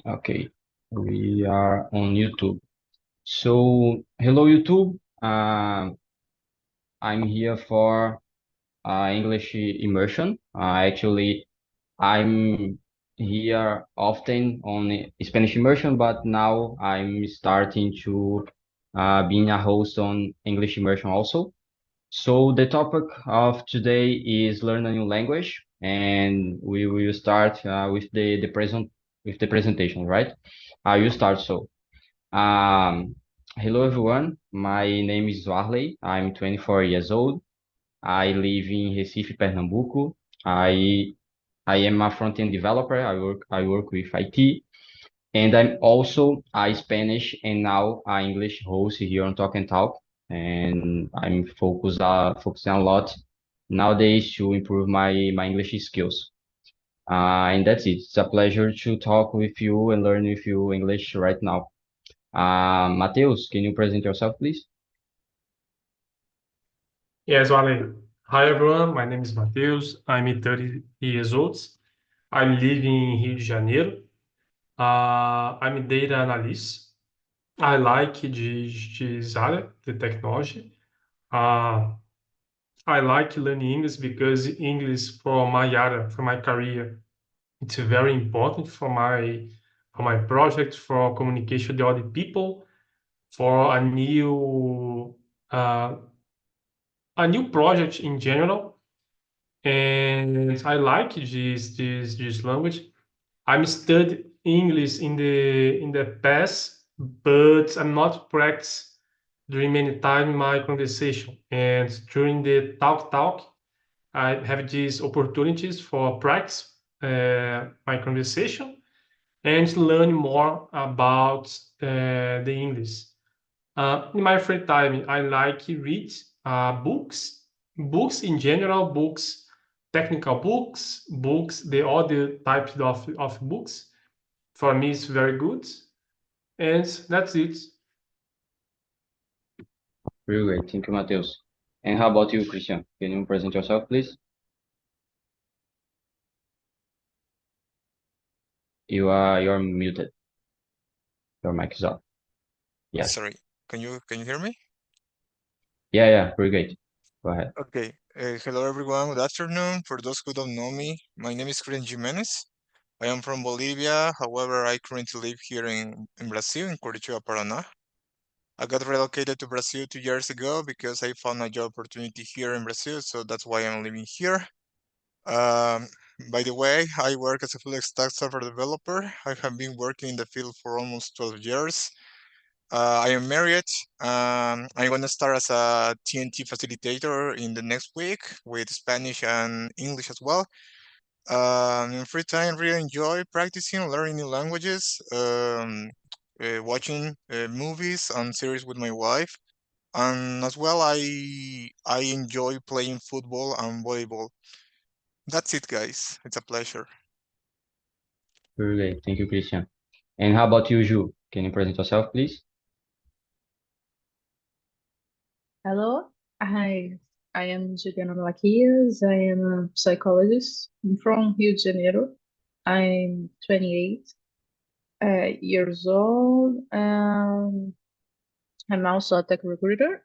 Okay, we are on YouTube. So, hello YouTube. I'm here for English immersion. Actually, I'm here often on Spanish immersion, but now I'm starting to being a host on English immersion also. So the topic of today is learn a new language, and we will start with the presentation, right? I will start so. Um, Hello everyone. My name is Warley. I'm 24 years old. I live in Recife, Pernambuco. I I am a front-end developer. I work with IT, and I'm also a Spanish and now a English host here on Talk and Talk. And I'm focusing a lot nowadays to improve my English skills. And that's it. It's a pleasure to talk with you and learn with you English right now. Mateus, can you present yourself, please? Yes, Vale. Hi, everyone. My name is Matheus. I'm 30 years old. I live in Rio de Janeiro. I'm a data analyst. I like this area, the technology. Uh, I like learning English because English for my area, for my career, it's very important for my project, for communication with other people, for uh, a new project in general. And I like this language. I'm studied English in the past, but I'm not practice during many time my conversation. And during the talk, I have these opportunities for practice my conversation and learn more about the English. In my free time, I like read books in general, books, technical books, the other types of books. For me, it's very good, and that's it. Very great. Thank you, Mateus. And how about you, Christian? Can you present yourself, please? You're muted. Your mic is off. Yes. Sorry, can you hear me? Yeah, yeah, very great. Go ahead. Okay. Hello everyone. Good afternoon. For those who don't know me, my name is Christian Jimenez. I am from Bolivia. However, I currently live here in Brazil, in Curitiba, Paraná. I got relocated to Brazil 2 years ago because I found a job opportunity here in Brazil, so that's why I'm living here. Um, by the way, I work as a full stack software developer. I have been working in the field for almost 12 years. I am married. I'm going to start as a TNT facilitator in the next week with Spanish and English as well. In free time, really enjoy practicing, learning new languages, watching movies and series with my wife. And as well, I enjoy playing football and volleyball. That's it, guys. It's a pleasure. Very great. Thank you, Christian. And how about you, Ju? Can you present yourself, please? Hello, I am Juliana Malaquias. I am a psychologist. I'm from Rio de Janeiro. I'm 28 years old. I'm also a tech recruiter.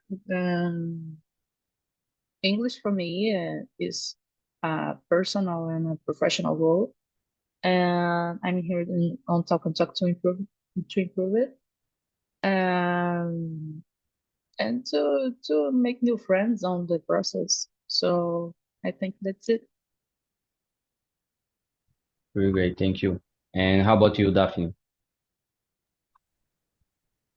English for me is a personal and a professional role, and I'm here on Talk and Talk to improve it. Um, and to make new friends on the process. So I think that's it. Very great. Thank you. And how about you, Daphne?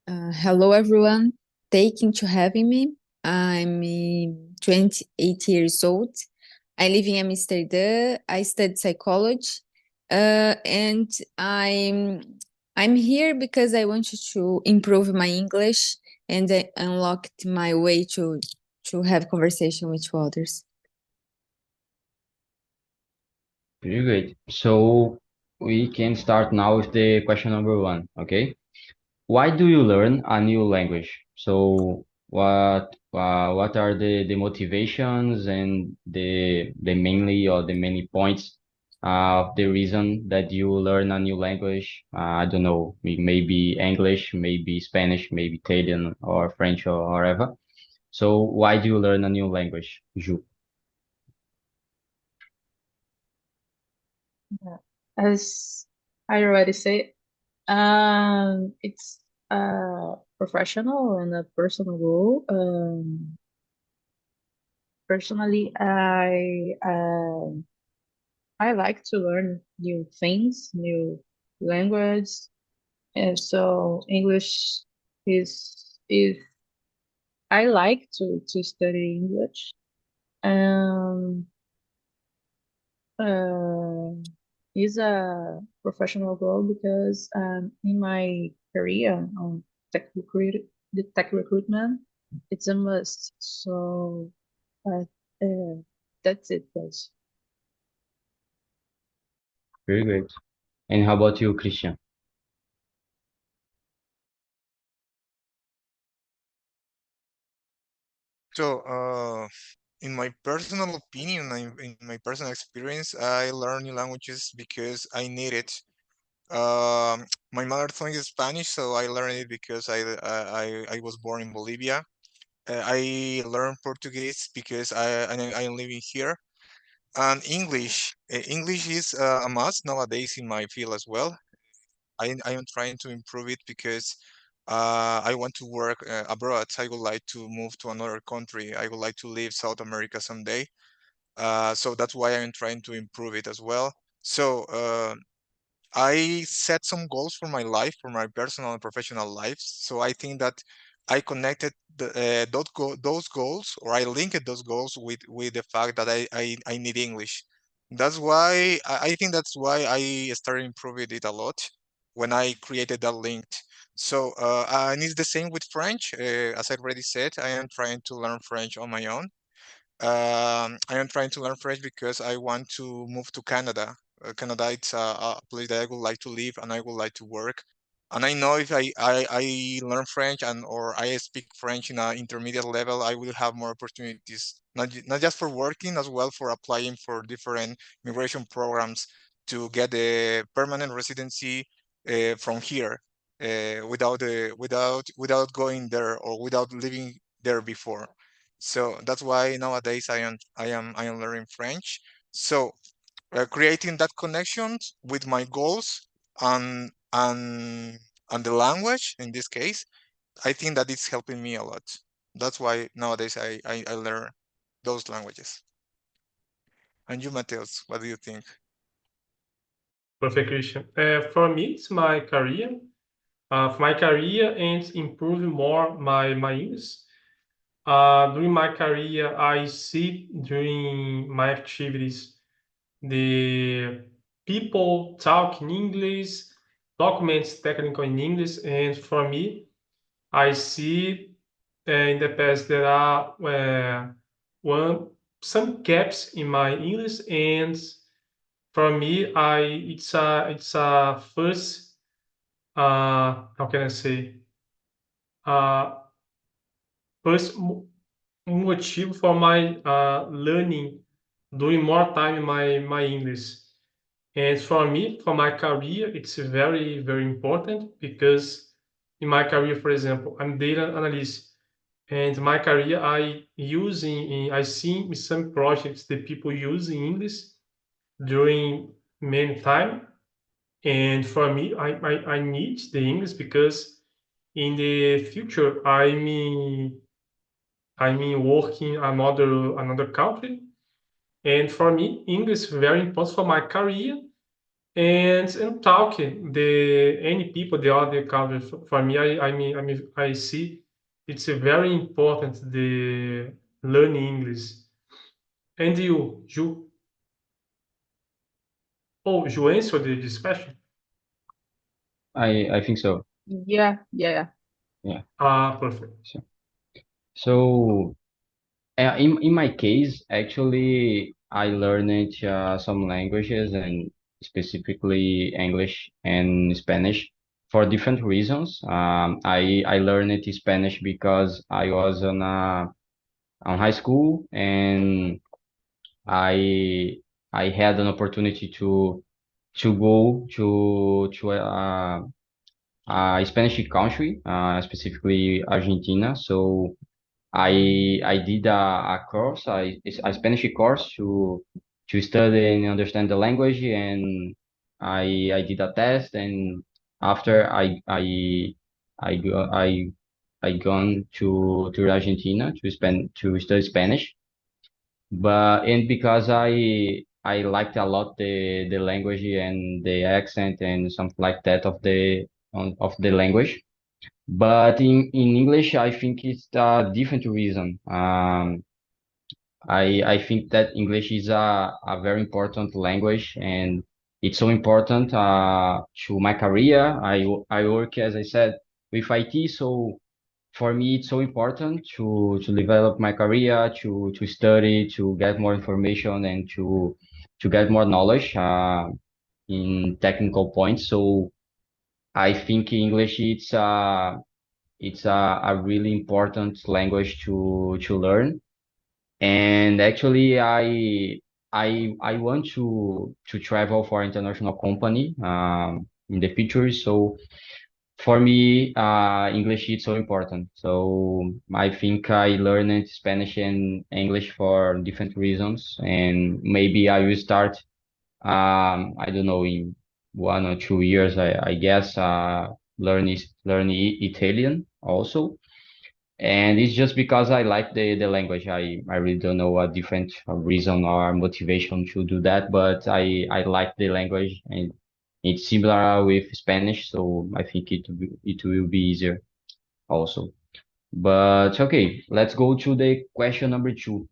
Hello, everyone. Thank you to having me. I'm 28 years old. I live in Amsterdam. I study psychology, and I'm here because I wanted to improve my English and I unlocked my way to have conversation with others. Very great. So we can start now with the question number one, okay? Why do you learn a new language? So what are the motivations and the mainly or the many points the reason that you learn a new language. I don't know, maybe English, maybe Spanish, maybe Italian or French or whatever. So why do you learn a new language, Ju? As I already said, it's a professional and a personal goal. Personally, I like to learn new things, new language, and so English is I like to study English. Um, uh, is a professional goal because in my career on the tech recruitment, it's a must. So uh, uh, that's it, guys. Very great. And how about you, Christian? So, in my personal opinion, in my personal experience, I learn new languages because I need it. My mother tongue is Spanish, so I learned it because I was born in Bolivia. I learned Portuguese because I'm living here. And English, English is a must nowadays in my field as well. I am trying to improve it because I want to work abroad. I would like to move to another country. I would like to live South America someday. So that's why I'm trying to improve it as well. So I set some goals for my life, for my personal and professional lives. So I think that I connected those goals, or I linked those goals with the fact that I need English. That's why I think that's why I started improving it a lot when I created that link. So and it's the same with French. As I already said, I am trying to learn French on my own. I am trying to learn French because I want to move to Canada. Canada, it's a place that I would like to live and I would like to work. And I know if I learn French and or I speak French in an intermediate level, I will have more opportunities, not just for working, as well for applying for different migration programs to get a permanent residency from here without going there or without living there before. So that's why nowadays I am learning French. So creating that connection with my goals and and and the language in this case, I think that it's helping me a lot. That's why nowadays I learn those languages. And you, Mateus, what do you think? Perfect, Christian. For me, it's my career. For my career and improving more my English. During my career, I see during my activities the people talk in English, documents technical in English, and for me, I see in the past there are one some gaps in my English, and for me, I it's a first how can I say uh, first motive for my learning, doing more time in my English. And for me, for my career, it's very important because in my career, for example, I'm data analyst, and my career I see in some projects that people use in English during many time. And for me, I need the English because in the future I'm working another country, and for me, English is very important for my career and talking the any people the other country. For me, I see it's a very important the learning English. And you, Ju? Oh, Ju answered this question. I think so. Yeah. Yeah. Perfect. So in my case, actually, I learned some languages and specifically English and Spanish for different reasons. I learned Spanish because I was on high school and I I had an opportunity to go to a Spanish country, specifically Argentina. So I did a course, a Spanish course to study and understand the language, and I did a test, and after I gone to Argentina to study Spanish, but and because I liked a lot the language and the accent and something like that of the language. But in English, I think it's a different reason. I think that English is a very important language, and it's so important to my career. I work, as I said, with IT, so for me it's so important to develop my career, to study, to get more information, and to get more knowledge in technical points. So I think English it's a really important language to learn. And actually, I want to travel for international company in the future. So for me, English is so important. So I think I learned Spanish and English for different reasons, and maybe I will start. I don't know, in 1 or 2 years, I guess, learn Italian also. And it's just because I like the language. I really don't know a different reason or motivation to do that, but I like the language, and it's similar with Spanish, so I think it will be easier also. But okay, let's go to the question number two.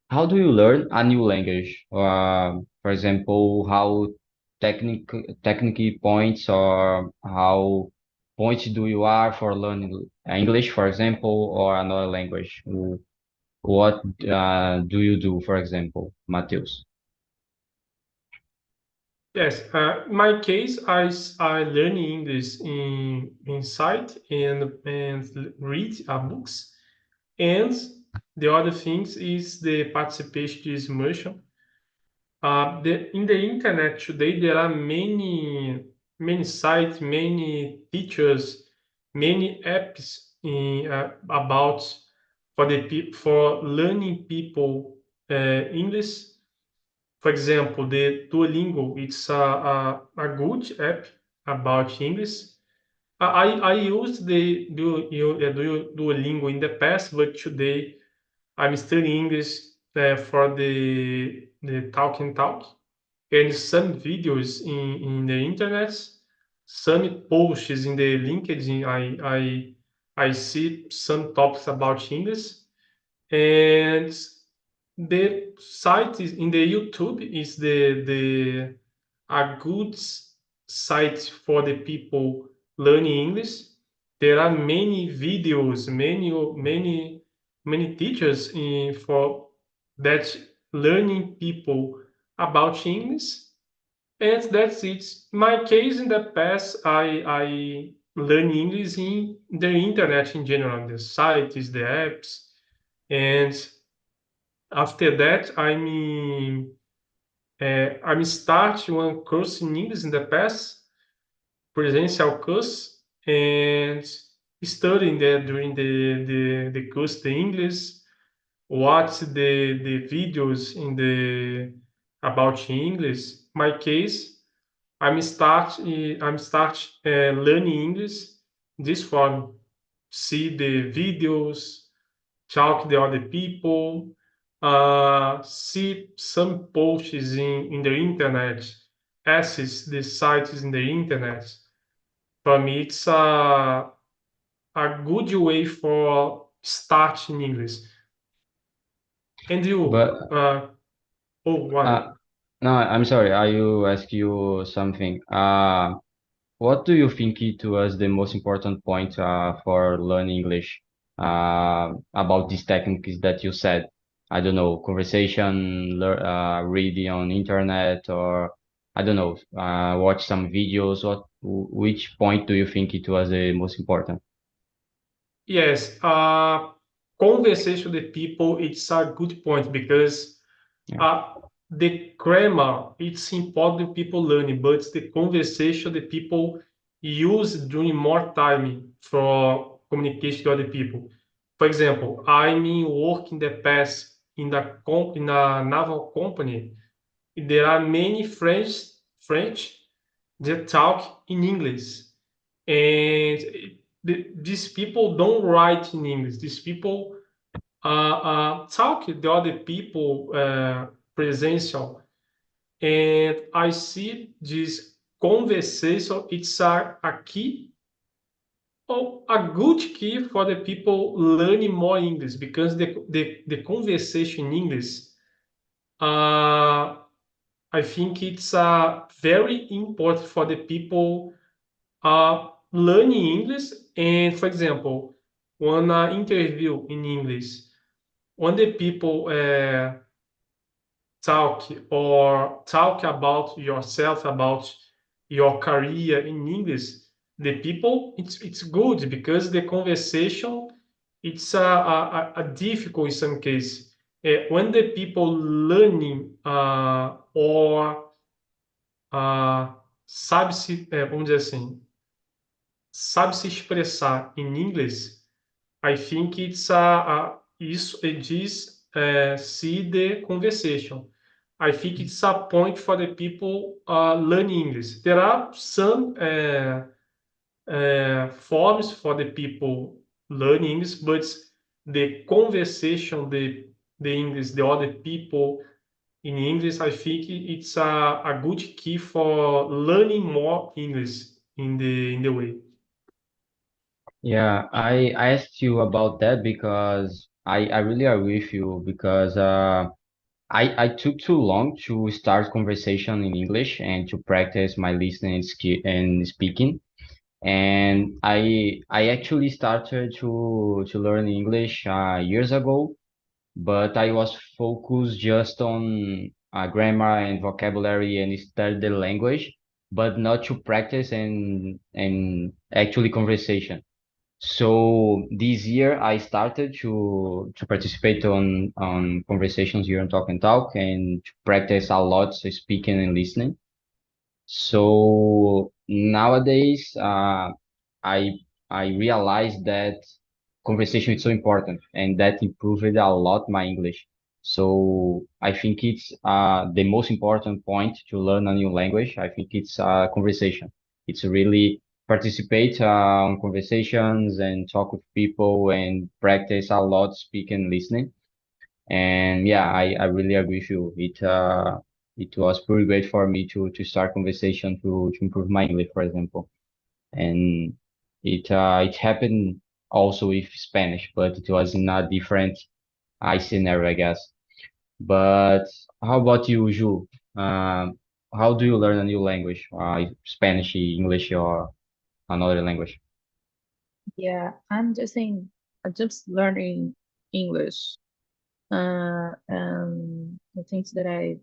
How do you learn a new language? For example, how technical points, or how points do you are for learning English, for example, or another language? What do you do, for example, Mateus? Yes, in my case, I learn English in site and read books, and the other things is the participation to immersion. In the internet today, there are many sites, many teachers, many apps about for learning people English. For example, the Duolingo, it's a good app about English. I used the Duolingo in the past, but today I'm studying English for the talk and talk, and some videos in the internet, some posts in the LinkedIn. I see some topics about English, and the site is in the YouTube is the a good site for the people learning English. There are many videos, many teachers for that learning people about English, and that's it. My case in the past, I learned English in the internet in general, the sites, the apps, and after that, I'm start one course in English in the past, presential course, and studying there during the course the English, watch the videos in the about English. My case, I'm start learning English this form. See the videos, talk to the other people, see some posts in the internet, access the sites in the internet. For me, it's a good way for starting English. And you, But what? no, I'm sorry. I will ask you something. What do you think it was the most important point for learning English about these techniques that you said? I don't know, conversation, reading on internet, or I don't know, watch some videos. Which point do you think it was the most important? Yes, conversation with people, it's a good point because Yeah. uh, the grammar, it's important people learning, but the conversation the people use during more time for communication to other people. For example, I'm in work in the past in a naval company. There are many French that talk in English, and these people don't write in English. These people talk the other people presential, and I see this conversation. It's a key or a good key for the people learning more English, because the conversation in English, I think it's very important for the people learning English. And for example, one interview in English, when the people talk about yourself, about your career in English, the people, it's good, because the conversation, it's a difficult in some case. When the people learning or sabe se, vamos dizer assim, sabe se expressar em inglês, I think it's isso it is see the conversation. I think it's a point for the people learning English. There are some forms for the people learning English, but the conversation, the English, the other people in English, I think it's a good key for learning more English in the way. Yeah, I asked you about that because I really agree with you because I took too long to start conversation in English and to practice my listening and and speaking. And I actually started to learn English years ago, but I was focused just on grammar and vocabulary and study the language, but not to practice and actually conversation. So this year I started to participate on conversations here on Talk and Talk and to practice a lot so speaking and listening. So nowadays, I I realized that conversation is so important and that improved a lot my English. So I think it's the most important point to learn a new language. I think it's conversation. It's really participate on conversations and talk with people and practice a lot speaking and listening. And yeah, I really agree with you. It was pretty great for me to start conversation to improve my English, for example. And it happened also with Spanish, but it was in a different scenario, I guess. But how about you, Ju? How do you learn a new language? Spanish, English, or another language? Yeah, I'm just learning English. And the things that I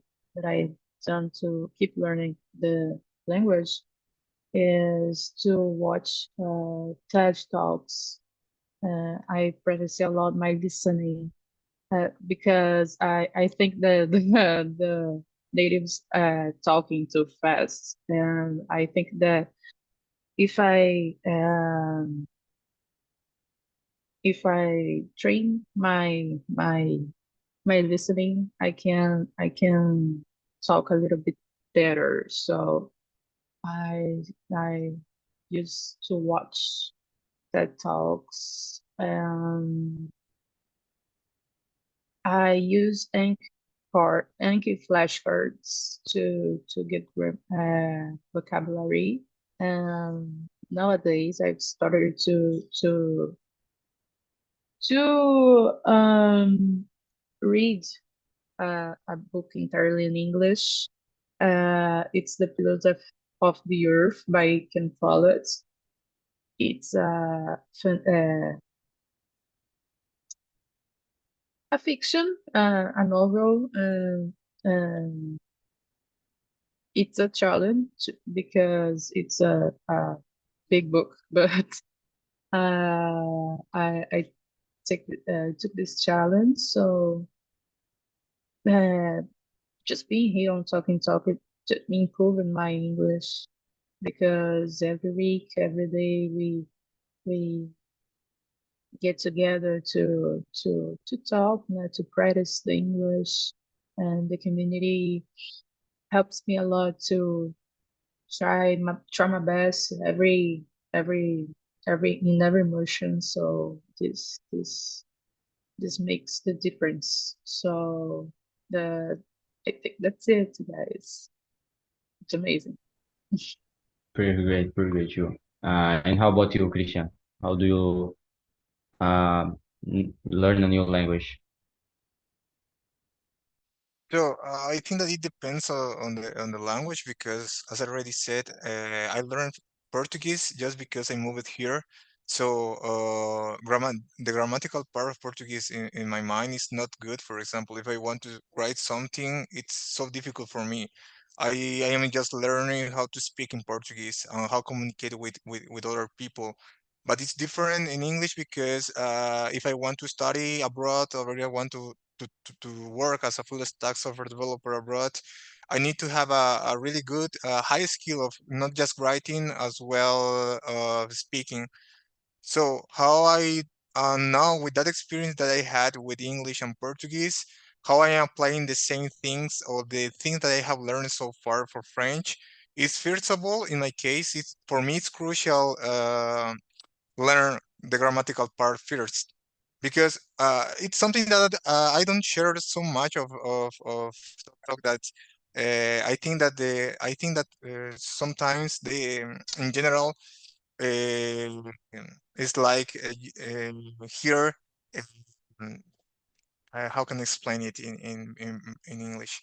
done to keep learning the language is to watch TED Talks. I practice a lot my listening because I think the natives talking too fast, and I think that if if I train my listening, I can talk a little bit better. So I used to watch TED Talks. I use Anki flashcards to get vocabulary. And nowadays I've started to read a book entirely in English. It's The Pillars of the Earth by Ken Follett. It's a fiction, a novel. It's a challenge because it's a big book, but I took this challenge. So uh, just being here on Talk, it just improving my English because every week, every day, we get together to talk, to practice the English, and the community helps me a lot to try my best every every immersion. So this makes the difference. So the I think that's it, guys. It's amazing. Pretty great, you. And how about you, Christian? How do you learn a new language? So I think that it depends on the language because, as I already said, I learned Portuguese just because I moved here. So the grammatical part of Portuguese in my mind is not good. For example, if I want to write something, it's so difficult for me. I am just learning how to speak in Portuguese, how communicate with other people. But it's different in English because if I want to study abroad or I want to work as a full stack software developer abroad, I need to have a really good high skill of not just writing as well speaking. So how I now with that experience that I had with English and Portuguese, how I am applying the same things or the things that I have learned so far for French is first of all, in my case, it's for me it's crucial learn the grammatical part first because it's something that I don't share so much of talk that I think that sometimes the in general uh, it's like here um, how can I explain it in English?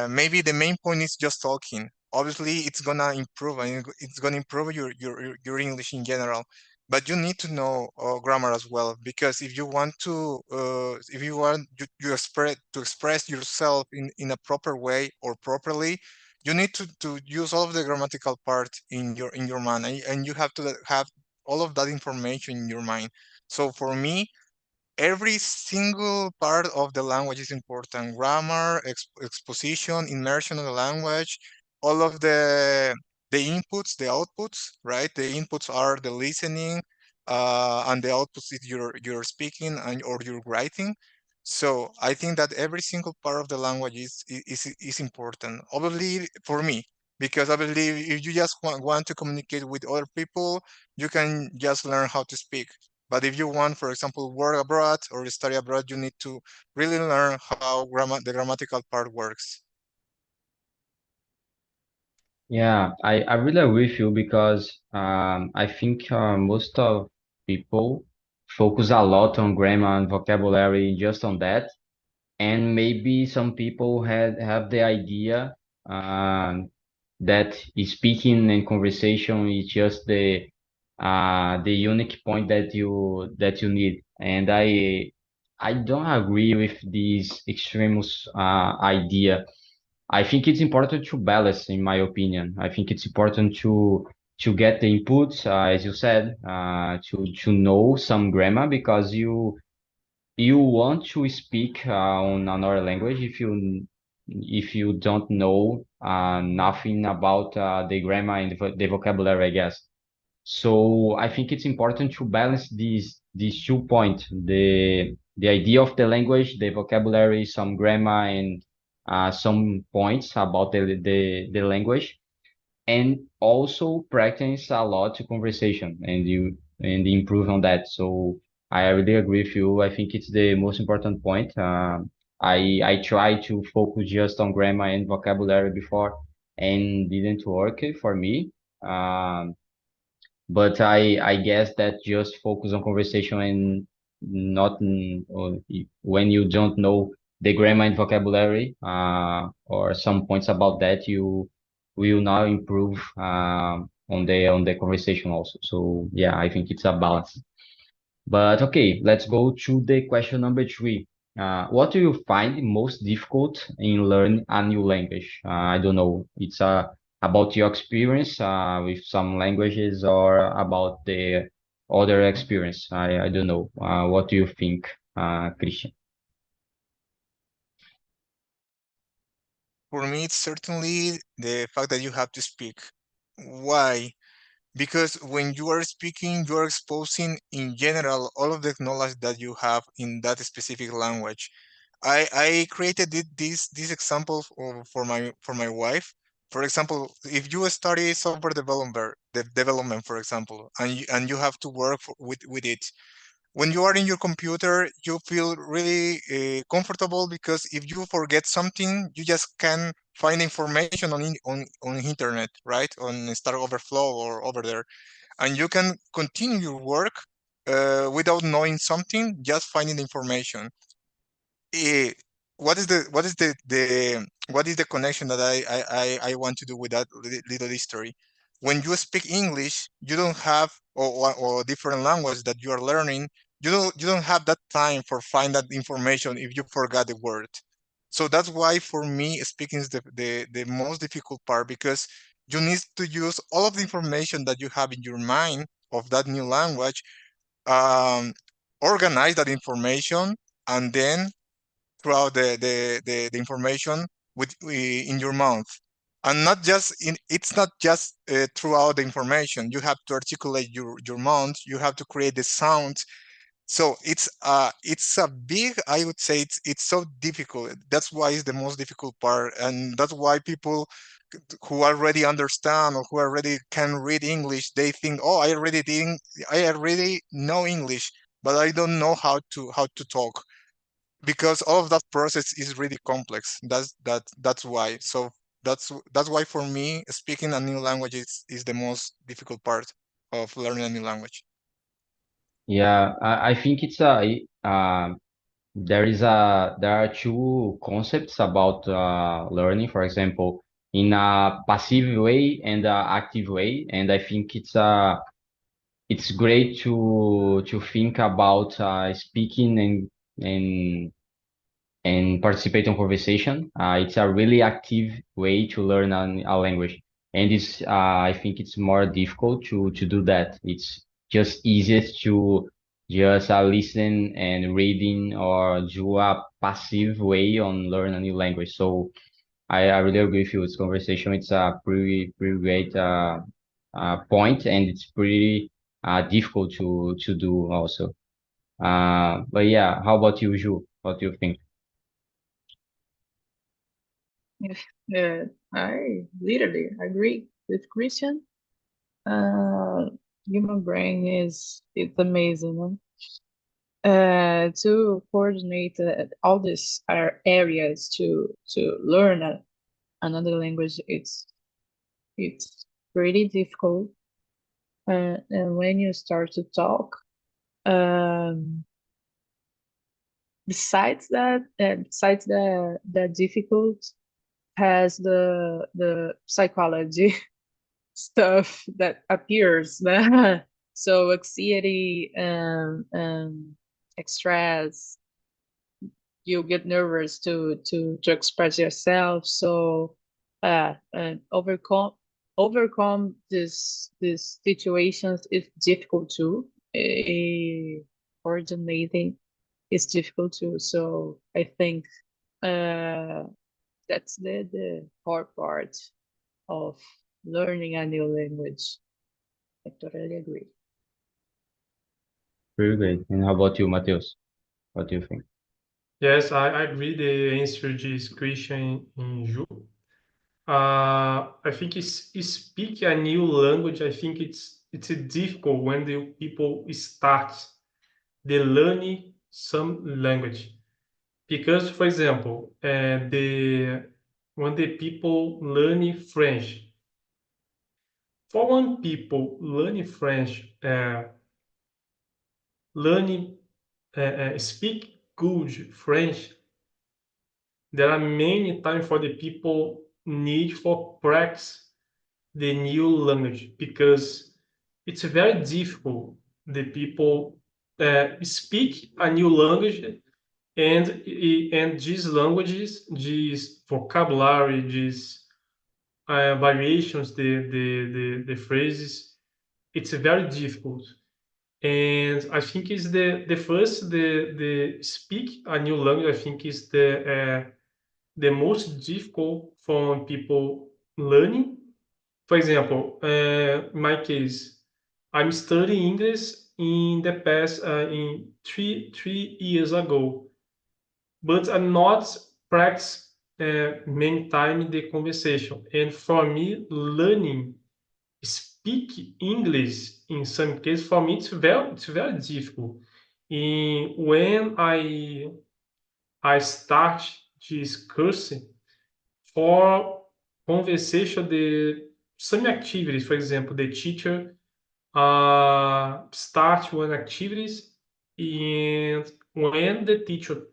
Maybe the main point is just talking. Obviously, it's gonna improve and it's gonna improve your English in general. But you need to know grammar as well because if you want to, if you want you express yourself in a proper way or properly, you need to use all of the grammatical part in your mind, and you have to have all of that information in your mind. So for me, every single part of the language is important. Grammar, exposition, immersion of the language, all of the inputs, the outputs, right? The inputs are the listening, and the outputs is your speaking and or your writing. So I think that every single part of the language is important. Obviously for me, because obviously if you just want to communicate with other people, you can just learn how to speak. But if you want, for example, work abroad or study abroad, you need to really learn how the grammatical part works. Yeah, I really agree with you because I think most of people focus a lot on grammar and vocabulary just on that. And maybe some people have the idea um, that speaking and conversation is just the unique point that you need. And I don't agree with this extremist idea. I think it's important to balance, in my opinion. I think it's important to get the inputs, as you said, to know some grammar because you want to speak on another language if you don't know nothing about the grammar and the vocabulary, I guess. So I think it's important to balance these 2 points, the idea of the language, the vocabulary, some grammar, and some points about the language, and also practice a lot to conversation and improve on that. So I really agree with you. I think it's the most important point. I tried to focus just on grammar and vocabulary before and didn't work for me. But I guess that just focus on conversation and not or when you don't know the grammar and vocabulary or some points about that, you will now improve on the conversation also. So yeah, I think it's a balance. But okay, let's go to the question number three. What do you find most difficult in learning a new language? I don't know. It's about your experience with some languages or about the other experience. I don't know. What do you think, Christian? for me, it's certainly the fact that you have to speak. Why? Because when you are speaking, you are exposing in general all of the knowledge that you have in that specific language. I created this example for my wife. For example, if you study software development, for example, and you have to work with it, when you are in your computer, you feel really comfortable because if you forget something, you just can find information on internet, right? On Stack Overflow or over there, and you can continue your work without knowing something, just finding information. eh, what is the connection that I want to do with that little history? When you speak English, you don't have or different language that you are learning, you don't have that time for find that information if you forgot the word. So that's why for me speaking is the most difficult part, because you need to use all of the information that you have in your mind of that new language, um, organize that information, and then throughout the information in your mouth, and not just in it's not just throughout the information. You have to articulate your mouth, you have to create the sounds. So it's a big, I would say it's so difficult. That's why it's the most difficult part, and that's why people who already understand or who already can read English, they think, oh, I already know English, but I don't know how to talk, because all of that process is really complex. That's why. So that's why for me speaking a new language is the most difficult part of learning a new language. Yeah, I think it's there are two concepts about learning. For example, in a passive way and a active way, and I think it's great to think about speaking and and participate in conversation. It's a really active way to learn a language, and it's I think it's more difficult to do that. It's just easiest to just listen and reading or do a passive way on learn a new language. So I really agree with you. This conversation, it's a pretty great point, and it's pretty difficult to do also. But yeah, how about you, Ju? What do you think? Yeah, I literally agree with Christian. Uh, Human brain is it's amazing. Huh? To coordinate all these areas to learn another language, it's pretty difficult. And when you start to talk, um, besides the difficult, has the psychology stuff that appears. So anxiety and stress, you get nervous to express yourself. So and overcome this situations is difficult too. Coordinating is difficult too. So I think uh that's the hard part of learning a new language. I totally agree. Pretty great. And how about you, Matheus? What do you think? Yes, I agree. The answer is Christian in Ju. I think it's speak a new language. I think it's difficult when the people start the learning some language, because, for example, the when the people learning French, for one people learning French, learning speak good French, there are many times for the people need for practice the new language, because it's very difficult the people speak a new language, and these languages, these vocabulary, these variations, the phrases, it's very difficult. And I think is the first the speak a new language. I think is the most difficult for people learning. For example, in my case, I'm studying English in the past in three years ago, but I'm not practice many time the conversation. And for me, learning speak English in some cases for me it's very difficult. And when I start this course for conversation, the some activities, for example, the teacher start one activities, and when the teacher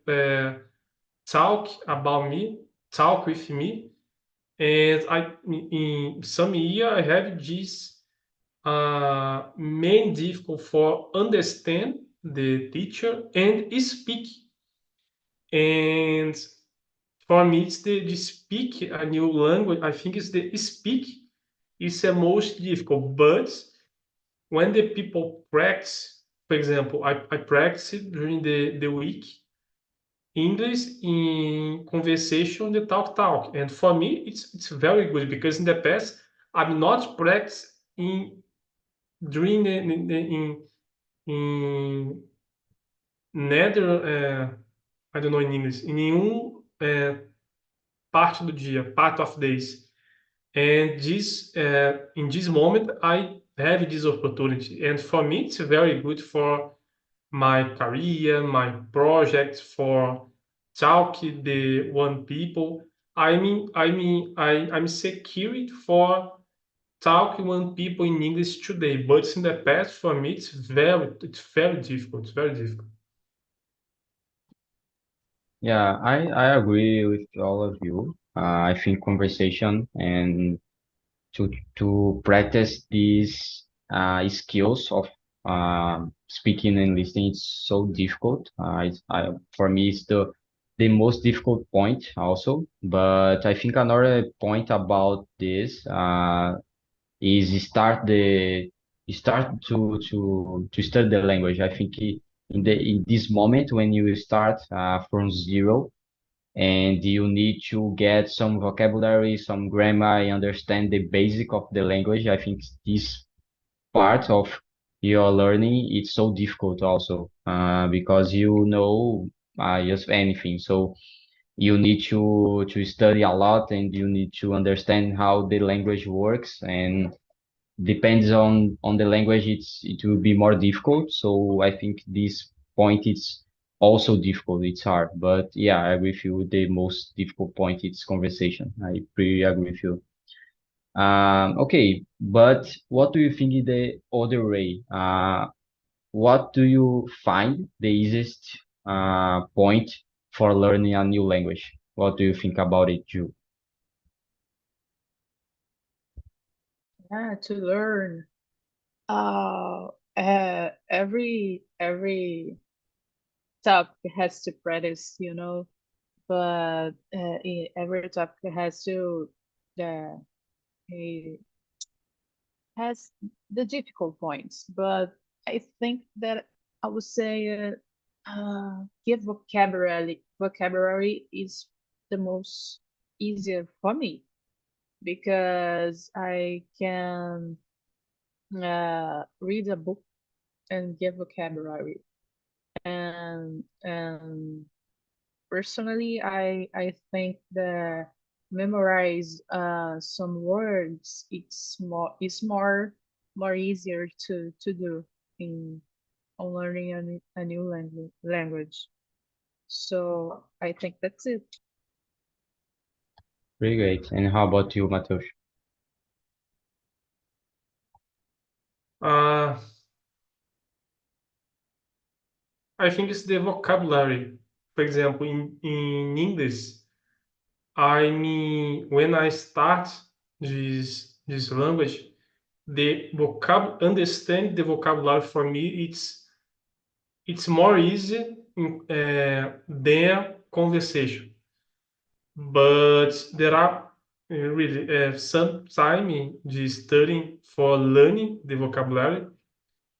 talk about me, talk with me, and I in some year I have this main difficult for understand the teacher and speak. And for me, it's the speak a new language. I think it's the speak is the most difficult. But when the people practice, for example, I practice it during the week English in conversation, the talk. And for me, it's very good because in the past I'm not practice in during in neither I don't know in English em nenhum parte do dia, part of days. And this in this moment I have this opportunity, and for me it's very good for my career, my project, for talking the one people. I'm secured for talking one people in English today, but in the past for me it's very difficult. It's very difficult. Yeah, I agree with all of you. I think conversation and to practice these skills of speaking and listening is so difficult. For me, it's the most difficult point also. But I think another point about this is start to study the language. I think in this moment when you start from zero and you need to get some vocabulary, some grammar, and understand the basic of the language. I think this part of your learning it's so difficult also because you know just anything. So you need to study a lot and you need to understand how the language works and depends on the language it will be more difficult. So I think this point it's also difficult, it's hard, but yeah, I agree with you, the most difficult point is conversation. I pretty agree with you. Okay, but what do you think is the other way? What do you find the easiest point for learning a new language? What do you think about it, Ju? Yeah, to learn. Every topic has to practice, but every topic has to uh, it has the difficult points. But I think that I would say give vocabulary is the most easier for me because I can read a book and get vocabulary. And personally, I think that memorize some words it's more easier to do in on learning a new language. So I think that's it. Pretty great. And how about you, Matheus? Uh, I think it's the vocabulary. For example, in English, I mean, when I start this language, understand the vocabulary for me, it's more easy than conversation. But there are really some time in the studying for learning the vocabulary.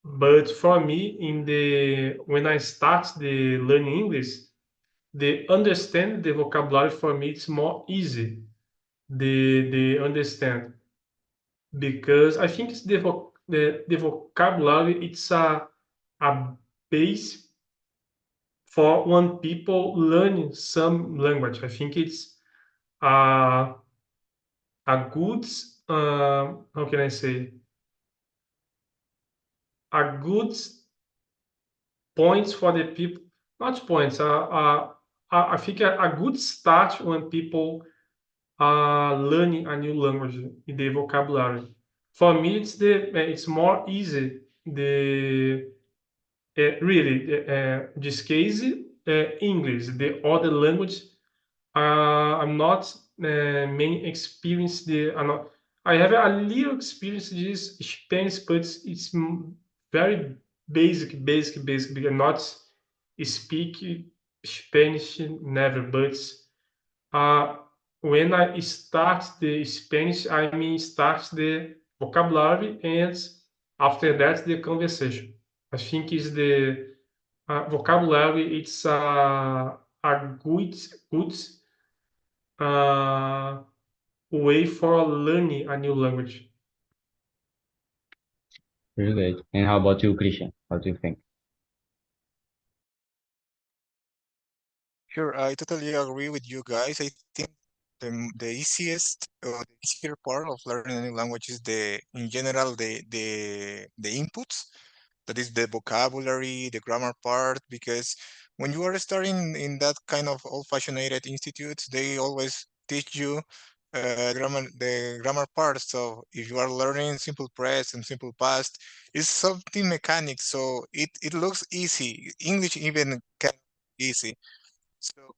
But for me, in the when I start the learning English, the understand the vocabulary for me it's more easy. The understand because I think it's the vocabulary it's a base for one people learning some language. I think it's uh, a good how can I say a good points for the people, not points. I think a good start when people are learning a new language in the vocabulary. For me, it's more easy. The really this case English. The other language I'm not many experience the. I'm not, I have a little experience this Spanish, but it's very basic. Because not speak Spanish never, but uh, when I start the Spanish, I mean start the vocabulary and after that the conversation. I think is the vocabulary. It's a good uh, way for learning a new language. Really good. And how about you, Christian? What do you think? Sure, I totally agree with you guys. I think the easiest or the easier part of learning a new language is in general the inputs. That is the vocabulary, the grammar part, because when you are starting in that kind of old-fashioned institutes, they always teach you the grammar part. So if you are learning simple present and simple past, it's something mechanic. So it looks easy. English even can be easy. So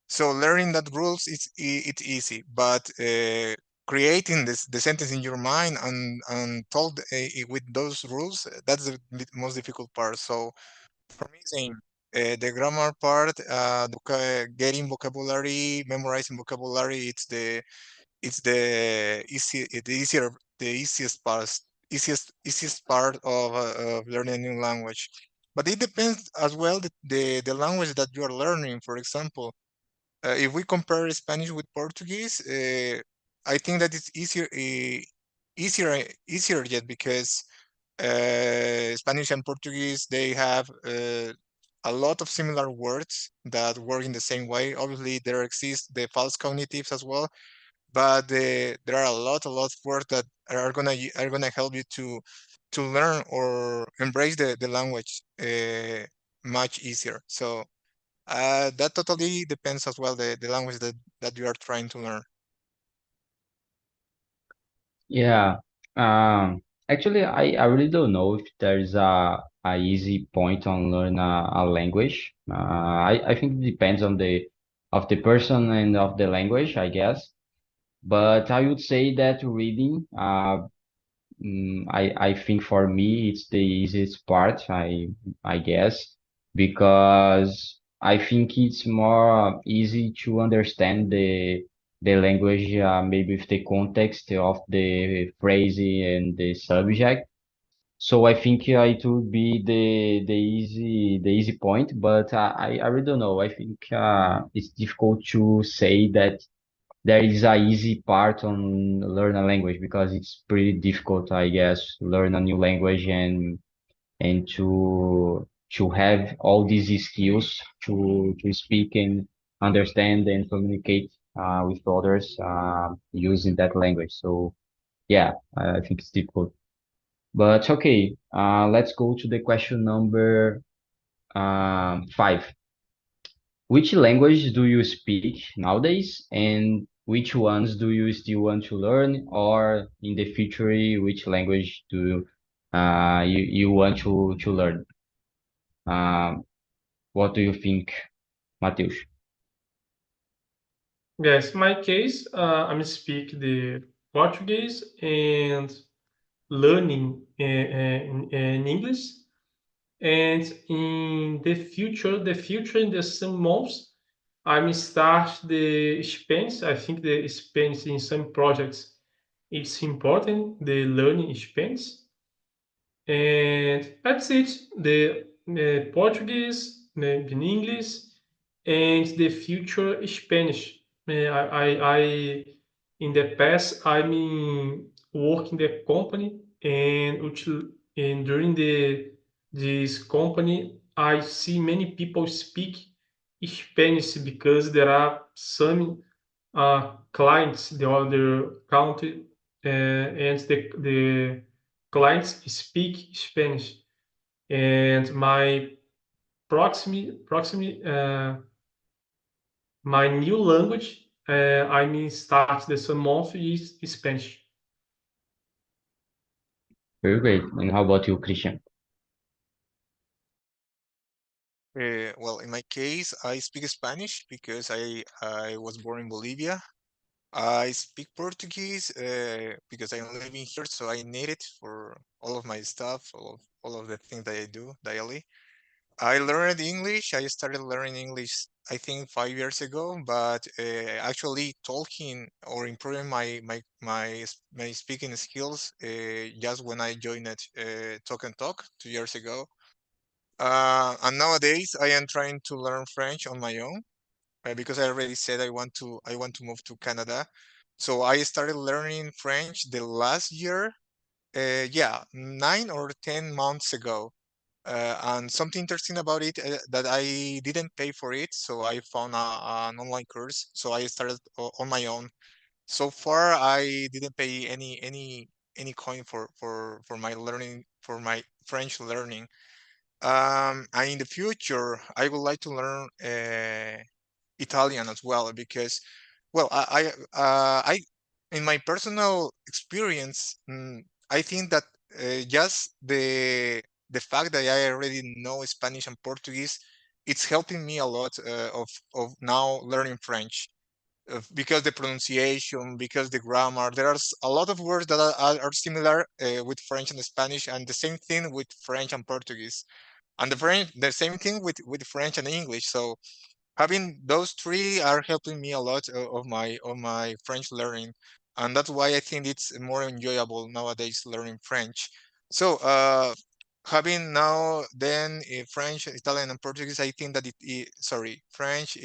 so learning that rules it's easy, but creating the sentence in your mind and told with those rules, that's the most difficult part. So for me, same. The grammar part, getting vocabulary, memorizing vocabulary, the easiest part of learning a new language. But it depends as well the language that you are learning. For example, if we compare Spanish with Portuguese, I think that it's easier yet because Spanish and Portuguese they have a lot of similar words that work in the same way. Obviously, there exist the false cognitives as well, but there are a lot of words that are gonna help you to learn or embrace the language much easier. So. That totally depends as well the language that you are trying to learn. Yeah. Actually, I really don't know if there's a easy point on learn a language. I think it depends on the person and of the language, I guess. But I would say that reading, I think for me it's the easiest part, I guess, because I think it's more easy to understand the language, maybe with the context of the phrase and the subject. So I think it would be the easy point, but I really don't know. I think it's difficult to say that there is a easy part on learn a language because it's pretty difficult, I guess, learn a new language and to have all these skills to speak and understand and communicate with others using that language. So yeah, I think it's difficult. But okay, let's go to the question number 5. Which language do you speak nowadays, and which ones do you still want to learn, or in the future, which language do you want to learn? Um, what do you think, Matheus? Yes, my case, I'm speak the Portuguese and learning in English. And in the future in the some months, I'm start the Spanish. I think the Spanish in some projects it's important the learning Spanish, and that's it. The Portuguese, maybe in English, and the future Spanish. In the past, I'm in work in the company, and during this company, I see many people speak Spanish because there are some clients, the other country, and the clients speak Spanish. And proximity, my new language, I mean, start this month is Spanish. Very great. And how about you, Christian? Well, in my case, I speak Spanish because I was born in Bolivia. I speak Portuguese because I'm living here, so I need it for all of my stuff, all of the things that I do daily. I learned English. I started learning English, I think 5 years ago, but actually talking or improving my speaking skills just when I joined Talk and Talk 2 years ago. And nowadays I am trying to learn French on my own because I already said I want to move to Canada. So I started learning French the last year, yeah, 9 or 10 months ago. And something interesting about it that I didn't pay for it, so I found an online course. So I started on my own. So far, I didn't pay any coin for my learning for my French learning. And in the future, I would like to learn Italian as well because, well, in my personal experience, I think that just the fact that I already know Spanish and Portuguese, it's helping me a lot of now learning French because the pronunciation, because the grammar, there are a lot of words that are similar with French and Spanish, and the same thing with French and Portuguese, and the same thing with French and English. So having those three are helping me a lot of my French learning, and that's why I think it's more enjoyable nowadays learning French. So having now then French, Italian, and Portuguese, I think that sorry, French,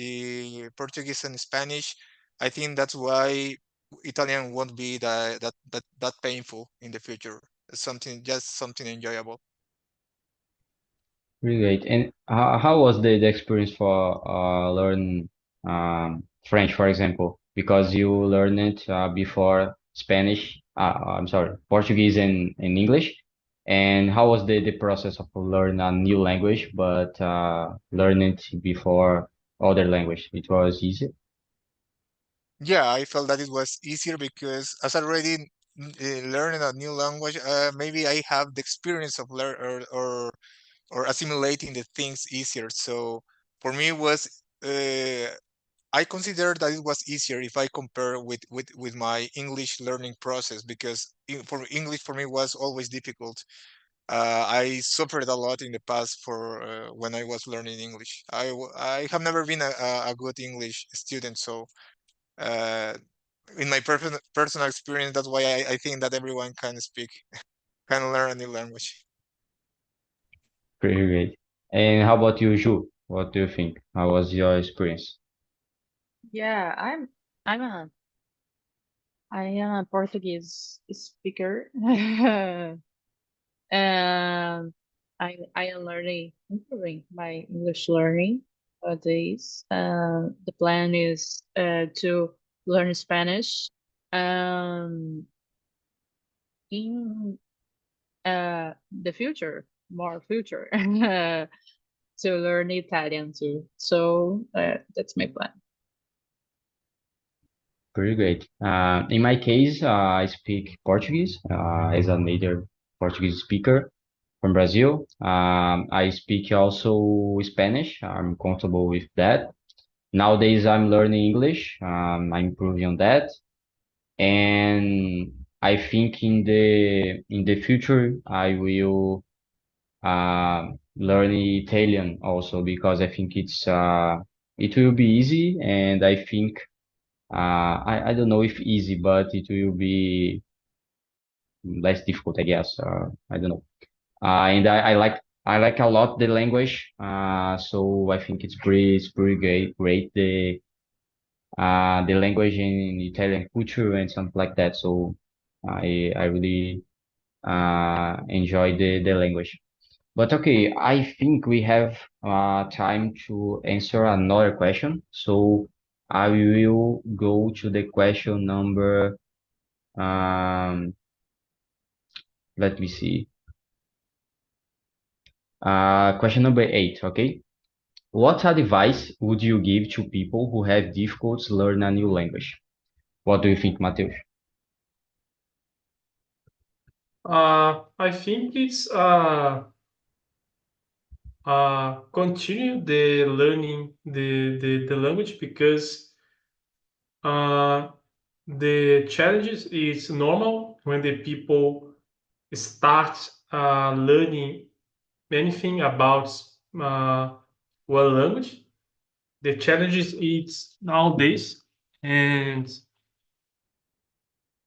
Portuguese, and Spanish. I think that's why Italian won't be that painful in the future. Just something enjoyable. Really great. And how was the experience for learn French, for example? Because you learned it before Spanish, I'm sorry, Portuguese and English. And how was the process of learn a new language, but learn it before other language? It was easy. Yeah, I felt that it was easier because as I already learning a new language, maybe I have the experience of learn or assimilating the things easier. So for me, it was I consider that it was easier if I compare with my English learning process because for English for me was always difficult. I suffered a lot in the past for when I was learning English. I have never been a good English student, so uh, in my personal experience, that's why I think that everyone can learn a new language. Pretty great. And how about you, Ju? What do you think? How was your experience? Yeah, I'm a I am a Portuguese speaker. And I am learning, improving my English learning nowadays. The plan is to learn Spanish in the future, more future, to learn Italian too. So that's my plan. Pretty great. In my case, I speak Portuguese as a native Portuguese speaker from Brazil. I speak also Spanish. I'm comfortable with that. Nowadays, I'm learning English. I'm improving on that, and I think in the future I will learn Italian also because I think it will be easy, and I think I don't know if easy, but it will be less difficult, I guess. I don't know. And I like I like a lot the language. So I think it's pretty great the language in Italian culture and something like that. So I really enjoy the language. But okay, I think we have time to answer another question. So I will go to the question number, um, let me see. Question number 8, okay? What advice would you give to people who have difficulties learning a new language? What do you think, Matheus? I think it's continue the learning the language because the challenges is normal when the people start learning anything about uh, one language. The challenges is nowadays, and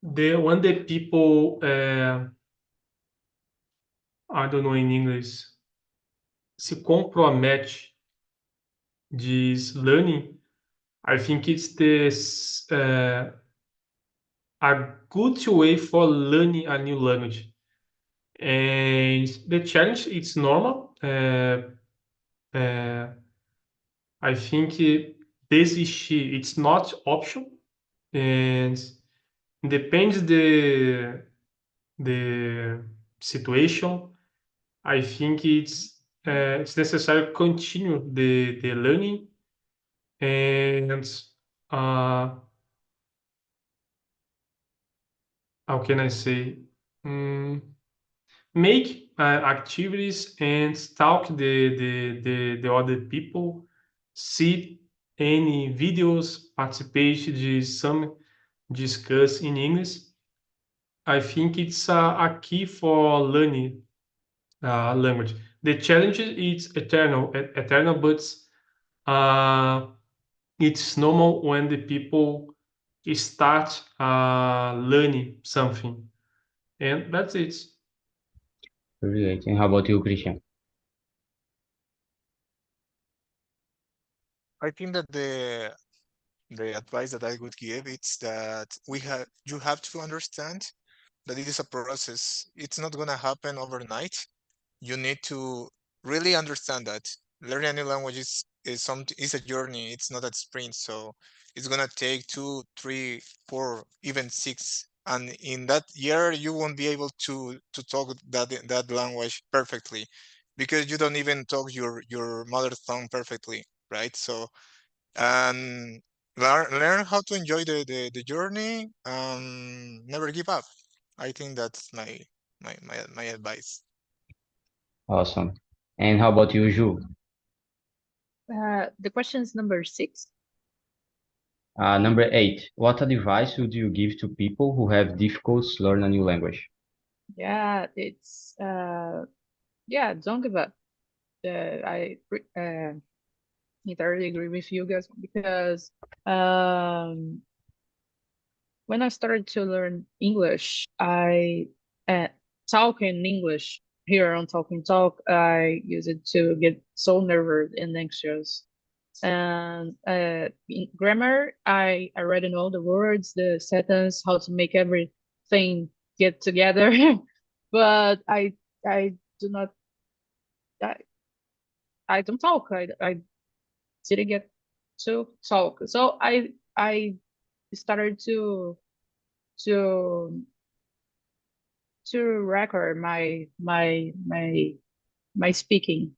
the when the people I don't know in English se compromete this learning, I think it's this a good way for learning a new language. And the challenge it's normal. Uh, I think desistir it's not option, and depends the situation. I think it's necessary to continue the learning and uh, how can I say? Mm, make activities and talk the other people, see any videos, participate de some discuss in English. I think it's a key for learning language. The challenge is eternal, but uh, it's normal when the people start learning something, and that's it. Brilliant. And how about you, Christian? I think that the advice that I would give is that you have to understand that it is a process. It's not gonna happen overnight. You need to really understand that learning a new language is a journey. It's not a sprint. So it's gonna take 2, 3, 4, even 6. And in that year, you won't be able to talk that language perfectly because you don't even talk your mother tongue perfectly, right? So and learn how to enjoy the journey. Never give up. I think that's my advice. Awesome. And how about you, Ju? The question is number 6. Number 8, what advice would you give to people who have difficulties learn a new language? Yeah, it's yeah, don't give up. I entirely agree with you guys because um when I started to learn English, I talk in English here on Talking Talk. I use it to get so nervous and anxious. And in grammar, I already know the words, the sentence, how to make everything get together. But I do not I, I don't talk. I didn't get to talk. So I started to to record my speaking,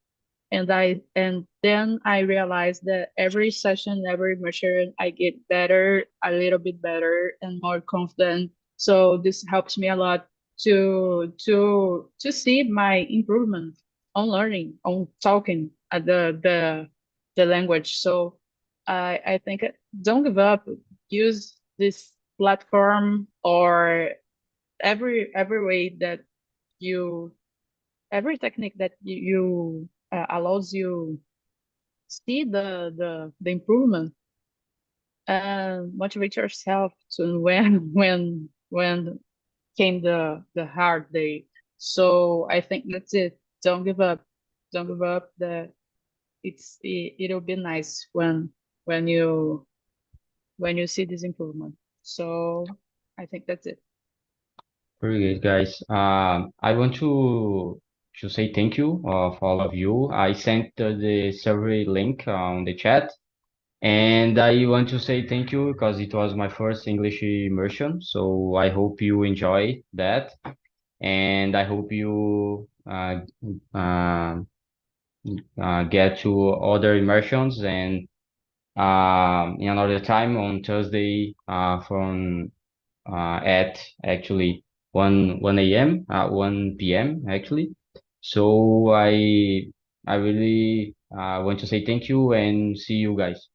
and then I realized that every session, every mission, I get better, a little bit better and more confident. So this helps me a lot to see my improvement on learning, on talking the language. So I think don't give up. Use this platform or every way that you every technique that you allows you see the improvement and motivate yourself to when came the hard day. So I think that's it. Don't give up. don't give up. That it'll be nice when you see this improvement. So I think that's it. Very good, guys. I want to say thank you for all of you. I sent the survey link on the chat, and I want to say thank you because it was my first English immersion. So I hope you enjoy that, and I hope you uh, get to other immersions and in another time on Thursday from at actually 1 a.m. 1 p.m. actually. So I really want to say thank you and see you guys.